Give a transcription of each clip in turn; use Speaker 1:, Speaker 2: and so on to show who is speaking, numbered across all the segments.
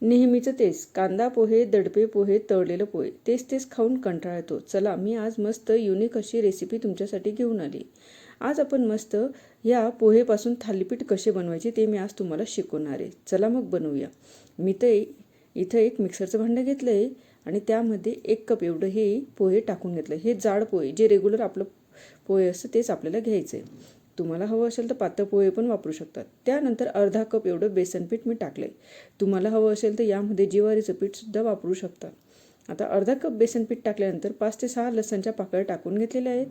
Speaker 1: नेहमीचं तेच, कांदा पोहे, दडपे पोहे, तळलेलं पोहे, तेच तेच खाऊन कंटाळा येतो. चला, मी आज मस्त युनिक अशी रेसिपी तुमच्यासाठी घेऊन आली. आज आपण मस्त या पोहेपासून थालीपीठ कसे बनवायचे ते मी आज तुम्हाला शिकवणार आहे. चला मग बनवूया. मी तर इथं एक मिक्सरचं भांडं घेतलं आहे आणि त्यामध्ये 1 कप एवढं हे पोहे टाकून घेतलं. हे जाड पोहे, जे रेग्युलर आपलं पोहे असतं तेच आपल्याला घ्यायचं आहे. तुम्हाला हवं असेल तर पातळ पोहे पण वापरू शकतात. त्यानंतर अर्धा कप एवढं बेसन पीठ मी टाकलं आहे. तुम्हाला हवं असेल तर यामध्ये ज्वारीचं पीठसुद्धा वापरू शकता. आता अर्धा कप बेसन पीठ टाकल्यानंतर 5 ते 6 लसणच्या पाकळ्या टाकून घेतलेल्या आहेत.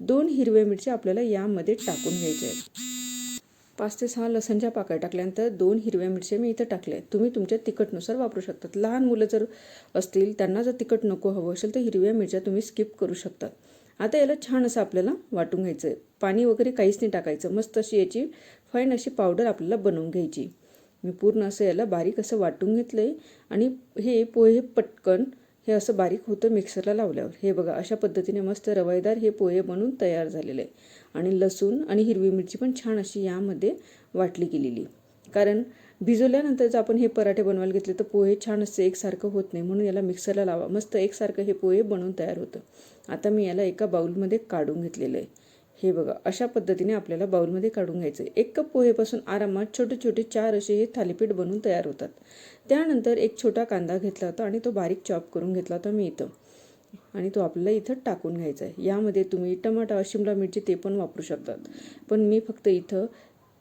Speaker 1: 2 हिरव्या मिरच्या आपल्याला यामध्ये टाकून घ्यायच्या आहेत. 5 ते 6 लसणच्या पाकळ्या टाकल्यानंतर 2 हिरव्या मिरच्या मी इथं टाकल्या आहेत. तुम्ही तुमच्या तिखटनुसार वापरू शकतात. लहान मुलं जर असतील, त्यांना जर तिखट नको हवं असेल तर हिरव्या मिरच्या तुम्ही स्किप करू शकतात. आता याला छान असं आपल्याला वाटून घ्यायचं आहे. पाणी वगैरे काहीच नाही टाकायचं. मस्त अशी याची फाईन अशी पावडर आपल्याला बनवून घ्यायची. मी पूर्ण असं याला बारीक असं वाटून घेतलं आहे आणि हे पोहे पटकन हे असं बारीक होतं मिक्सरला लावल्यावर. हे बघा, अशा पद्धतीने मस्त रवाईदार हे पोहे बनवून तयार झालेले आहे. आणि लसूण आणि हिरवी मिरची पण छान अशी यामध्ये वाटली गेलेली. कारण भिजवल्यानंतर जर आपण हे पराठे बनवायला घेतले तर पोहे छान असं एकसारखं होत नाही, म्हणून याला मिक्सरला लावा. मस्त एकसारखं हे पोहे बनवून तयार होतं. आता मी याला एका बाउलमध्ये काढून घेतलेलं आहे. हे बघा, अशा पद्धतीने आपल्याला बाउलमध्ये काढून घ्यायचं आहे. 1 कप पोहेपासून आरामात छोटे छोटे 4 असे हे थालीपीठ बनवून तयार होतात. त्यानंतर एक छोटा कांदा घेतला होता आणि तो बारीक चॉप करून घेतला होता मी इथं, आणि तो आपल्याला इथं टाकून घ्यायचा आहे. यामध्ये तुम्ही टमाटा, शिमला मिरची ते पण वापरू शकतात. पण मी फक्त इथं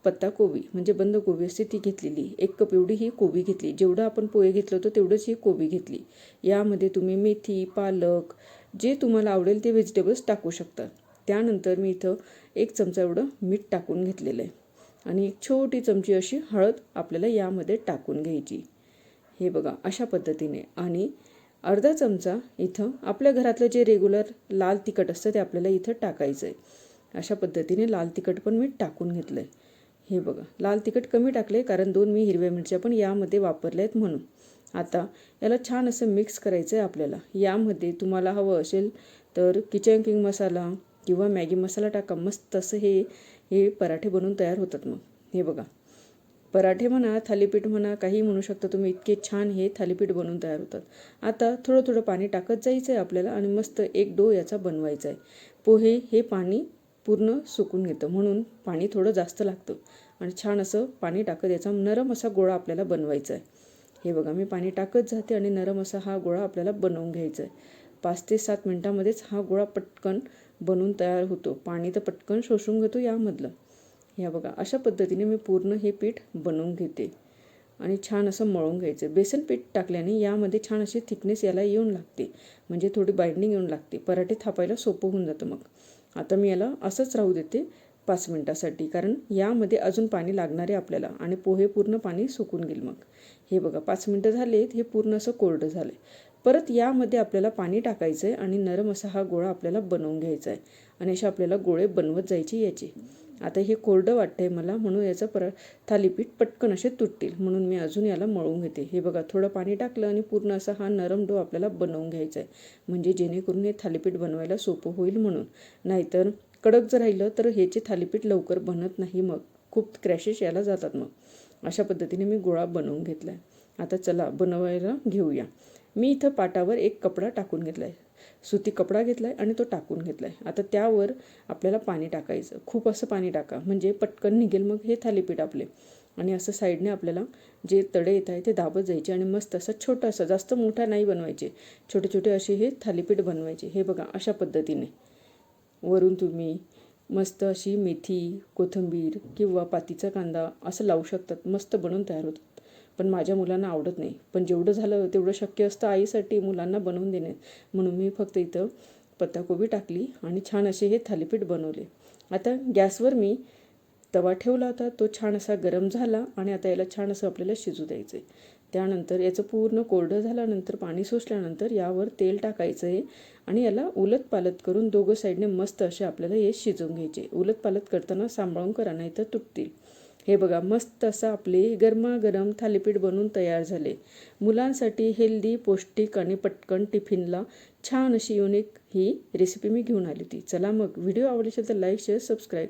Speaker 1: पत्ताकोबी म्हणजे बंद कोबी असते ती घेतलेली. 1 कप एवढी ही कोबी घेतली. जेवढं आपण पोहे घेतलं होतं तेवढंच ही कोबी घेतली. यामध्ये तुम्ही मेथी, पालक, जे तुम्हाला आवडेल ते व्हेजिटेबल्स टाकू शकता. त्यानंतर मी इथं 1 चमचा एवढं मीठ टाकून घेतलेलं आहे आणि एक छोटी चमची अशी हळद आपल्याला यामध्ये टाकून घ्यायची. हे बघा, अशा पद्धतीने. आणि अर्धा चमचा इथं आपल्या घरातलं जे रेग्युलर लाल तिखट असतं ते आपल्याला इथं टाकायचं आहे. अशा पद्धतीने लाल तिखट पण मी टाकून घेतलं आहे. हे बघा, लाल तिखट कमी टाकले कारण 2 मी हिरव्या मिरच्या पण यामध्ये वापरल्या आहेत म्हणून. आता याला छान असं मिक्स करायचं आहे आपल्याला. यामध्ये तुम्हाला हवं असेल तर किचन किंग मसाला किंवा मॅगी मसाला टाका. मस्त असं हे पराठे बनवून तयार होतात. मग हे बघा, पराठे म्हणा, थालीपीठ म्हणा, काही म्हणू शकता तुम्ही. इतके छान हे थालीपीठ बनवून तयार होतात. आता थोडं थोडं पाणी टाकत जायचं आहे आपल्याला आणि मस्त एक डो याचा बनवायचा आहे. पोहे हे पाणी पूर्ण सुकून घेतं, म्हणून पाणी थोडं जास्त लागतं. आणि छान असं पाणी टाकत याचा नरम असा गोळा आपल्याला बनवायचा आहे. हे बघा, मी पाणी टाकत जाते आणि नरम असा हा गोळा आपल्याला बनवून घ्यायचा आहे. 5 ते 7 मिनटामध्येच हा गोळा पटकन बनवून तयार होतो. पाणी तर पटकन शोषून घेतो यामधलं. या बघा, अशा पद्धतीने मी पूर्ण हे पीठ बनवून घेते आणि छान असं मळून घ्यायचं. बेसन पीठ टाकल्याने यामध्ये छान अशी थिकनेस याला येऊन लागते, म्हणजे थोडी बाइंडिंग येऊन लागते. पराठे थापायला सोपं होऊन जातं. मग आता मी याला असंच राहू देते 5 मिनटासाठी, कारण यामध्ये अजून पाणी लागणार आहे आपल्याला आणि पोहे पूर्ण पाणी सुकून गेल. मग हे बघा, 5 मिनटं झालेत. हे पूर्ण असं कोरडं झालं आहे. परत यामध्ये आपल्याला पाणी टाकायचं आहे आणि नरम असा हा गोळा आपल्याला बनवून घ्यायचा आहे आणि असे आपल्याला गोळे बनवत जायचे याचे. आता हे कोरडं वाटतंय मला, म्हणून याचं थालीपीठ पटकन असे तुटतील, म्हणून मी अजून याला मळून घेते. हे बघा, थोडं पाणी टाकलं आणि पूर्ण असा हा नरम डो आपल्याला बनवून घ्यायचा आहे, म्हणजे जेणेकरून हे थालीपीठ बनवायला सोपं होईल म्हणून. नाहीतर कडक जर राहिलं तर ह्याचे थालीपीठ लवकर बनत नाही, मग खूप क्रॅशेस यायला जातात. मग अशा पद्धतीने मी गोळा बनवून घेतला आहे. आता चला बनवायला घेऊया. मी इथं पाटावर एक कपडा टाकून घेतला आहे, सुती कपडा घेतला आहे आणि तो टाकून घेतला आहे. आता त्यावर आपल्याला पाणी टाकायचं. खूप असं पाणी टाका, म्हणजे पटकन निघेल मग हे थालीपीठ आपले. आणि असं साईडने आपल्याला जे तडे येत आहे ते दाबत जायचे आणि मस्त असं छोटंसं, जास्त मोठा नाही बनवायचे, छोटे छोटे असे हे थालीपीठ बनवायचे. हे बघा, अशा पद्धतीने. वरून तुम्ही मस्त अशी मेथी, कोथिंबीर किंवा पातीचा कांदा असं लावू शकतात. मस्त बनवून तयार होतात. पण माझ्या मुलांना आवडत नाही, पण जेवढं झालं तेवढं शक्य असतं आईसाठी मुलांना बनवून देणे, म्हणून मी फक्त इथं पत्ताकोबी टाकली आणि छान असे हे थालीपीठ बनवले. आता गॅसवर मी तवा ठेवला होता, तो छान असा गरम झाला आणि आता याला छान असं आपल्याला शिजू द्यायचं आहे. त्यानंतर याचं पूर्ण कोरडं झाल्यानंतर, पाणी सोसल्यानंतर यावर तेल टाकायचं आहे आणि याला उलट पालट करून दोघं साईडने मस्त असे आपल्याला हे शिजवून घ्यायचे. उलट पालट करताना सांभाळून करा, नाही तर तुटतील. हे बघा, मस्त असं आपले गरमागरम थालीपीठ बनवून तयार झाले. मुलांसाठी हेल्दी, पौष्टिक आणि पटकन टिफिनला छान अशी युनिक ही रेसिपी मी घेऊन आली होती. चला मग, व्हिडिओ आवडली असेल तर लाईक, शेअर, सबस्क्राईब करा.